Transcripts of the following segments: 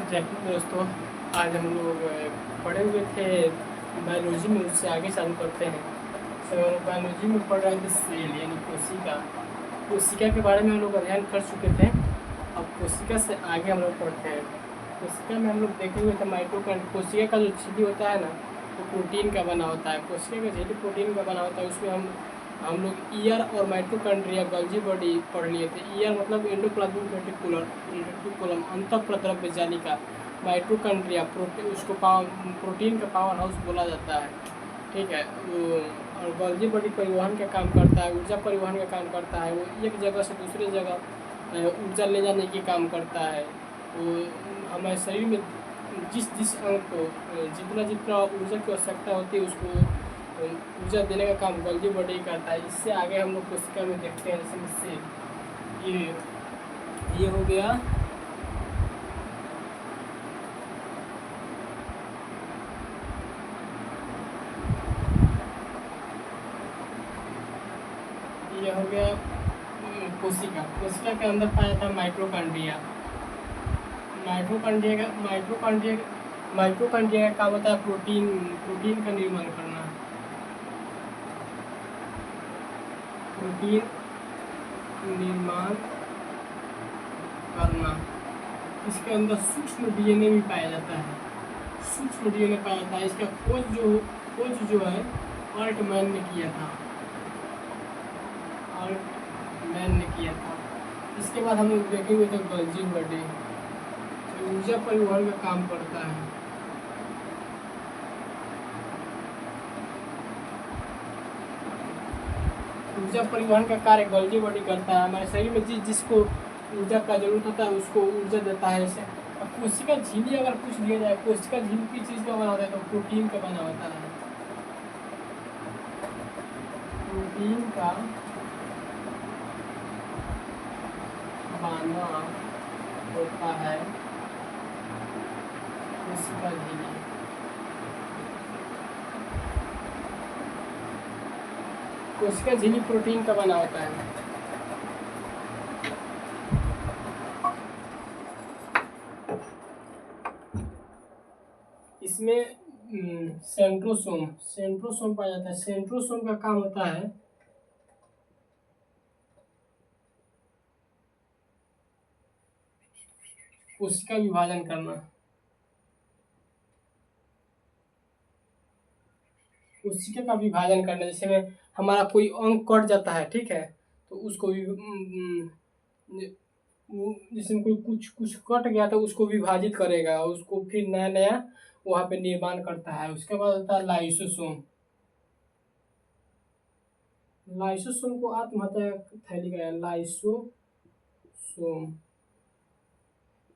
जय हिंद दोस्तों। आज हम लोग पढ़े हुए थे बायोलॉजी में, उससे आगे चालू करते हैं। तो बायोलॉजी में पढ़ रहे थे सेल यानी कोशिका। कोशिका के बारे में हम लोग अध्ययन कर चुके थे। अब कोशिका से आगे हम लोग पढ़ते हैं। कोशिका में हम लोग देखे हुए थे माइटोकॉन्ड्रिया। कोशिका का जो झिल्ली होता है ना, वो प्रोटीन का बना होता है। कोशिका का झिल्ली प्रोटीन का बना होता है। उसमें हम लोग ईयर और माइटोकॉन्ड्रिया गॉल्जी बॉडी पढ़ लिए थे। ईयर मतलब एंडोप्लाज्मिक रेटिकुलम अंतःप्रद्रव्य जालिका। माइटोकॉन्ड्रिया उसको प्रोटीन का पावर हाउस बोला जाता है, ठीक है। और गॉल्जी बॉडी परिवहन का काम करता है, ऊर्जा परिवहन का काम करता है। वो एक जगह से दूसरे जगह ऊर्जा ले जाने की काम करता है। वो हमारे शरीर में जिस अंग को जितना ऊर्जा की आवश्यकता होती है, उसको ऊर्जा देने का काम गॉल्जी बॉडी करता है। इससे आगे हम लोग कोशिका में देखते हैं, जैसे ये हो गया। ये हो गया कोशिका। कोशिका के अंदर पाया जाता है माइटोकॉन्ड्रिया। माइटोकॉन्ड्रिया का काम होता है प्रोटीन का निर्माण करना। प्रोटीन निर्माण करना। इसके अंदर सूक्ष्म डीएनए भी पाया जाता है। सूक्ष्म डीएनए पाया जाता है। इसका खोज जो है ऑल्टमैन ने किया था। इसके बाद हम लोग देखेंगे तो गॉल्जी बॉडी ऊर्जा परिवहन का काम करता है। ऊर्जा परिवहन का कार्य गॉल्जी बॉडी करता है। हमारे शरीर में जिसको ऊर्जा का जरूरत होता है, उसको ऊर्जा देता है। जैसे कोशिका झिल्ली अगर पूछ दिया जाए, कोशिका झिल्ली किस चीज़ का बना होता है, तो प्रोटीन का बना होता है। प्रोटीन का बना होता है कोशिका झिल्ली। कोशिका झिल्ली प्रोटीन का बना होता है। इसमें सेंट्रोसोम पाया जाता है। सेंट्रोसोम का काम होता है कोशिका विभाजन करना। कोशिका का विभाजन करना, जैसे में हमारा कोई अंग कट जाता है, ठीक है, तो उसको जिसमें कोई कुछ कट गया तो उसको विभाजित करेगा, उसको फिर नया वहाँ पे निर्माण करता है। उसके बाद होता है लाइसोसोम। लाइसोसोम को आत्महत्या थैली का लाइसोसोम,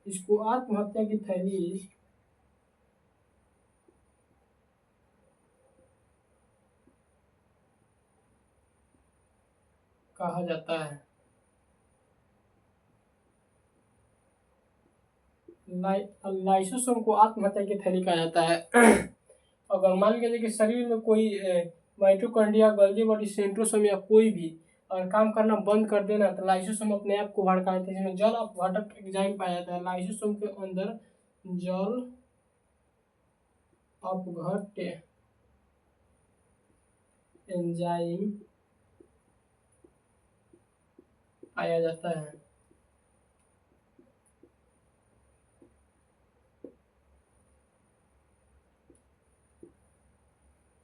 इसको आत्महत्या की थैली कहा जाता है। लाइसोसोम को आत्महत्या की थैली कहा जाता है। अगर मान लीजिए कि शरीर में कोई माइटोकॉन्ड्रिया, गॉल्जी बॉडी, सेंट्रोसोम या कोई भी अगर काम करना बंद कर देना, तो लाइसोसोम अपने आप को भड़का देते हैं। इसमें जल अपघटक एंजाइम पाया जाता है। लाइसोसोम के अंदर जल अपघट्य एंजाइम पाया जाता है।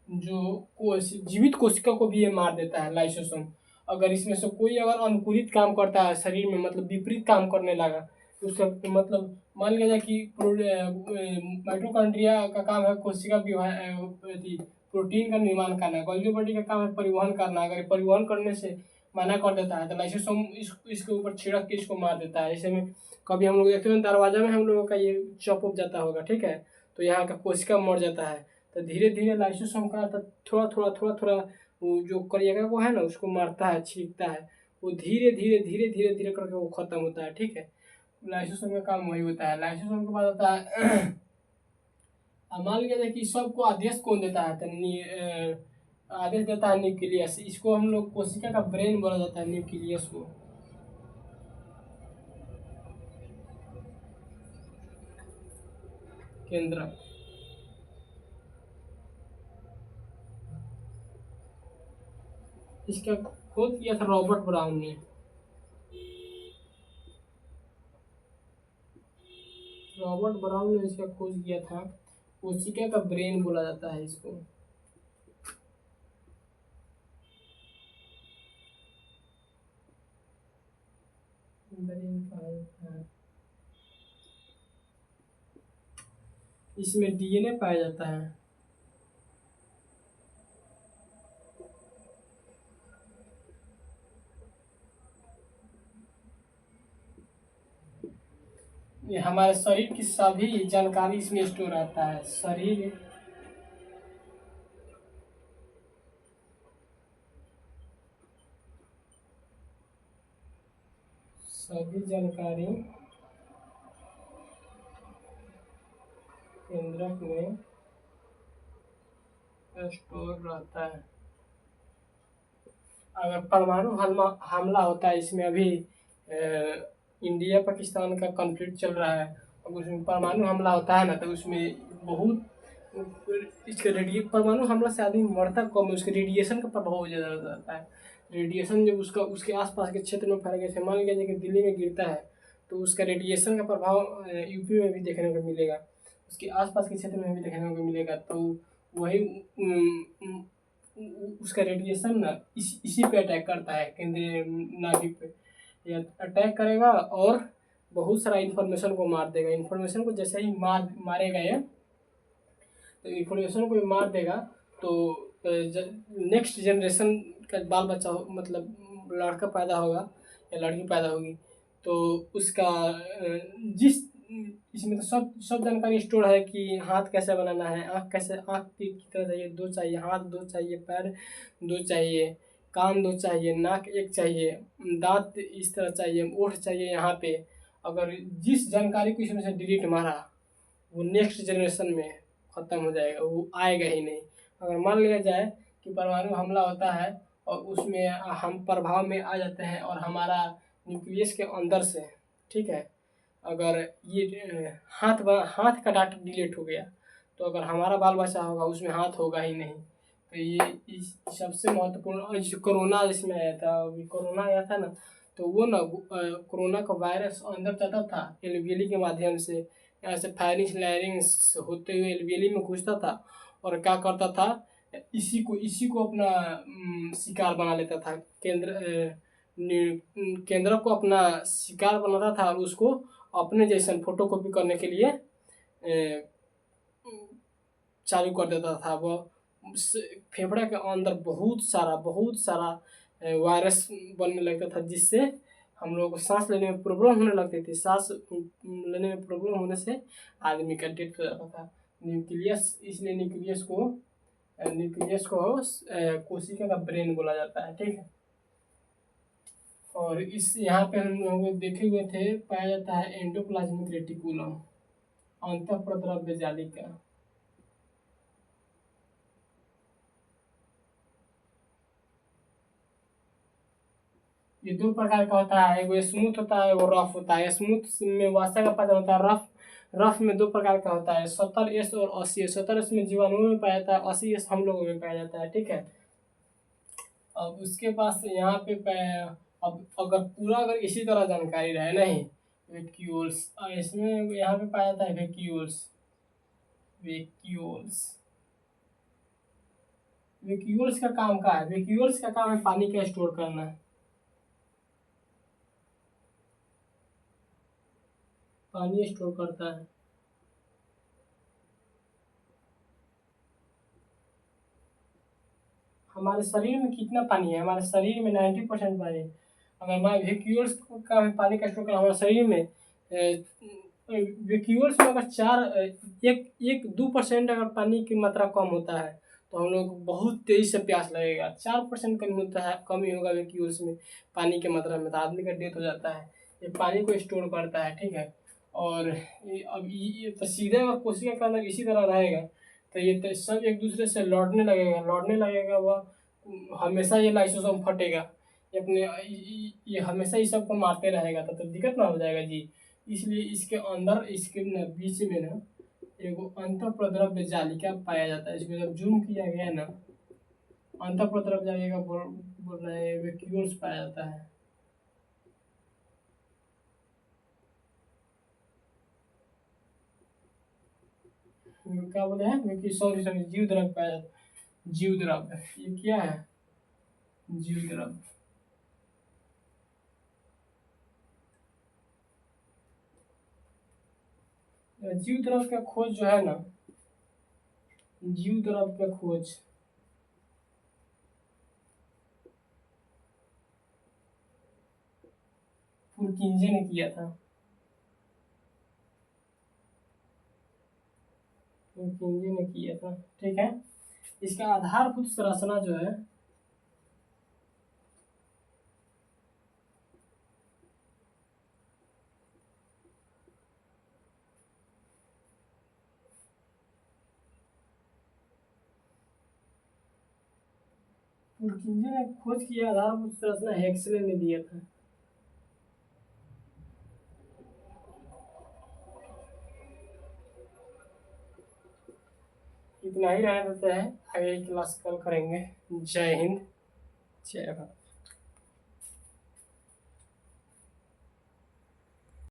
जो जीवित कोशिका को भी ये मार देता है लाइसोसोम। अगर इसमें से कोई अगर अनुकूलित काम करता है शरीर में, मतलब विपरीत काम करने लगा, तो उसका मतलब मान लिया जाए कि माइटोकॉन्ड्रिया का काम है कोशिका प्रोटीन का निर्माण करना, गॉल्गी बॉडी का काम है परिवहन करना। अगर परिवहन करने से मना कर देता है, तो लाइसोसोम इसके ऊपर छिड़क के इसको मार देता है। जैसे में कभी हम लोग देखते हैं दरवाजा में हम लोगों का ये चॉप अप जाता होगा, ठीक है, तो यहाँ का कोशिका मर जाता है। तो धीरे धीरे लाइसोसोम का थोड़ा वो जो करिएगा को है ना, उसको मारता है, छींकता है। वो धीरे धीरे करके वो खत्म होता है, ठीक है। लाइसोसोम का काम वही होता है। लाइसोसोम के बाद होता है मान लीजिए जाए कि सबको आदेश कौन देता है, तो आदेश देता है न्यूक्लियस। इसको हम लोग कोशिका का ब्रेन बोला जाता है, न्यूक्लियस को। केंद्र। इसका खोज किया था रॉबर्ट ब्राउन ने। रॉबर्ट ब्राउन ने इसका खोज किया था। कोशिका का ब्रेन बोला जाता है इसको। ब्रेन कहा जाता है। इसमें डीएनए पाया जाता है। ये हमारे शरीर की सभी जानकारी इसमें स्टोर रहता है। शरीर सभी जानकारी केंद्रक में स्टोर रहता है। अगर परमाणु हमला होता है, इसमें अभी इंडिया पाकिस्तान का कॉन्फ्लिक्ट चल रहा है, अब उसमें परमाणु हमला होता है ना, तो उसमें बहुत इसके परमाणु हमला से आदमी मरता कम है, उसके रेडिएशन का प्रभाव ज़्यादा रहता है। रेडिएशन जब उसके आसपास के क्षेत्र में फैल गया, मान लीजिए कि दिल्ली में गिरता है तो उसका रेडिएशन का प्रभाव यूपी में भी देखने को मिलेगा, उसके आसपास के क्षेत्र में भी देखने को मिलेगा। तो वही उसका रेडिएशन ना इसी पे अटैक करता है, केंद्रीय नाभिक पे या अटैक करेगा और बहुत सारा इन्फॉर्मेशन को मार देगा। इन्फॉर्मेशन को जैसे ही मारेगा ये, तो इन्फॉर्मेशन को मार देगा तो नेक्स्ट जनरेशन का बाल बच्चा मतलब लड़का पैदा होगा या लड़की पैदा होगी, तो उसका जिस इसमें तो सब जानकारी स्टोर है कि हाथ कैसे बनाना है, आँख कितना चाहिए, दो चाहिए, हाथ दो चाहिए, पैर दो चाहिए, कान दो चाहिए, नाक एक चाहिए, दांत इस तरह चाहिए, ओठ चाहिए यहाँ पे। अगर जिस जानकारी को इसमें से डिलीट मारा, वो नेक्स्ट जनरेशन में ख़त्म हो जाएगा, वो आएगा ही नहीं। अगर मान लिया जाए कि परमाणु हमला होता है और उसमें हम प्रभाव में आ जाते हैं और हमारा न्यूक्लियस के अंदर से, ठीक है, अगर ये हाथ का डाटा डिलीट हो गया, तो अगर हमारा बाल बच्चा होगा उसमें हाथ होगा ही नहीं। तो ये इस सबसे महत्वपूर्ण जो कोरोना जिसमें आया था, अभी कोरोना आया था ना, तो वो ना कोरोना का वायरस अंदर जाता था एल्वियली के माध्यम से, ऐसे फायरिंग्स लैरिंग्स होते हुए एल्वियली में घुसता था और क्या करता था, इसी को अपना शिकार बना लेता था। केंद्र को अपना शिकार बनाता था और उसको अपने जैसन फोटो कॉपी करने के लिए चालू कर देता था। वो फेफड़े के अंदर बहुत सारा वायरस बनने लगता था, जिससे हम लोगों को सांस लेने में प्रॉब्लम होने लगती थी। सांस लेने में प्रॉब्लम होने से आदमी का डेथ हो जाता था। न्यूक्लियस, इसलिए न्यूक्लियस को कोशिका का ब्रेन बोला जाता है, ठीक है। और इस यहाँ पे हम लोग देखे हुए थे, पाया जाता है एंडोप्लाज्मिक रेटिकुलम, अंतःप्रद्रव्य जालिका। ये दो प्रकार का होता है, वो स्मूथ होता है, वो रफ होता है। स्मूथ में वसा का पाचन होता है, रफ में दो प्रकार का होता है, 70S और 80S। 70S में जीवाणुओं में पाया जाता है, 80S हम लोगों में पाया जाता है, ठीक है। अब उसके पास यहाँ पे अब अगर इसी तरह जानकारी रहे नहीं, वैक्यूल्स, इसमें यहाँ पे पाया जाता है वैक्यूल्स का काम क्या है? वैक्यूल्स का काम है पानी का स्टोर करना है, पानी स्टोर करता है। हमारे शरीर में कितना पानी है? हमारे शरीर में 90% पानी है। अगर हमारे वैक्यूल्स का पानी का स्टोर करना हमारे शरीर में, वैक्यूल्स में अगर 2% अगर पानी की मात्रा कम होता है तो हम लोग को बहुत तेज़ी से प्यास लगेगा। 4% कमी होता है, कमी होगा वैक्यूल्स में पानी की मात्रा में, तो आदमी का डेथ हो जाता है। ये पानी को स्टोर करता है, ठीक है। और अब ये तो सीधे अगर कोशिका के अंदर इसी तरह रहेगा तो ये तो सब एक दूसरे से लड़ने लगेगा। वह हमेशा ये लाइसोसोम फटेगा, ये अपने ये हमेशा इस सबको मारते रहेगा, तो दिक्कत ना हो जाएगा जी। इसलिए इसके अंदर इसके बीच में ना एगो अंतःप्रद्रव्य जालिका पाया जाता है। इसको जब जूम किया गया ना, अंतःप्रद्रव्य जालिका बोल रहे हैं वैक्यूल्स पाया जाता है। क्या बोले हैं वैक्यू, सॉरी सॉरी, जीव द्रव्य पाया जाता है। जीव द्रव्य, ये क्या है? जीव द्रव्य। जीव द्रव्य का खोज जो है ना, जीव द्रव्य का खोज पुरकिंजे ने किया था। पुरकिंजे ने किया था, ठीक है। इसका आधारभूत संरचना जो है, पुरकिंजे ने खोज किया, आधारभूत संरचना हेक्सले ने दिया था। इतना ही रहने देते हैं, आगे की क्लास कल करेंगे। जय हिंद, जय भारत।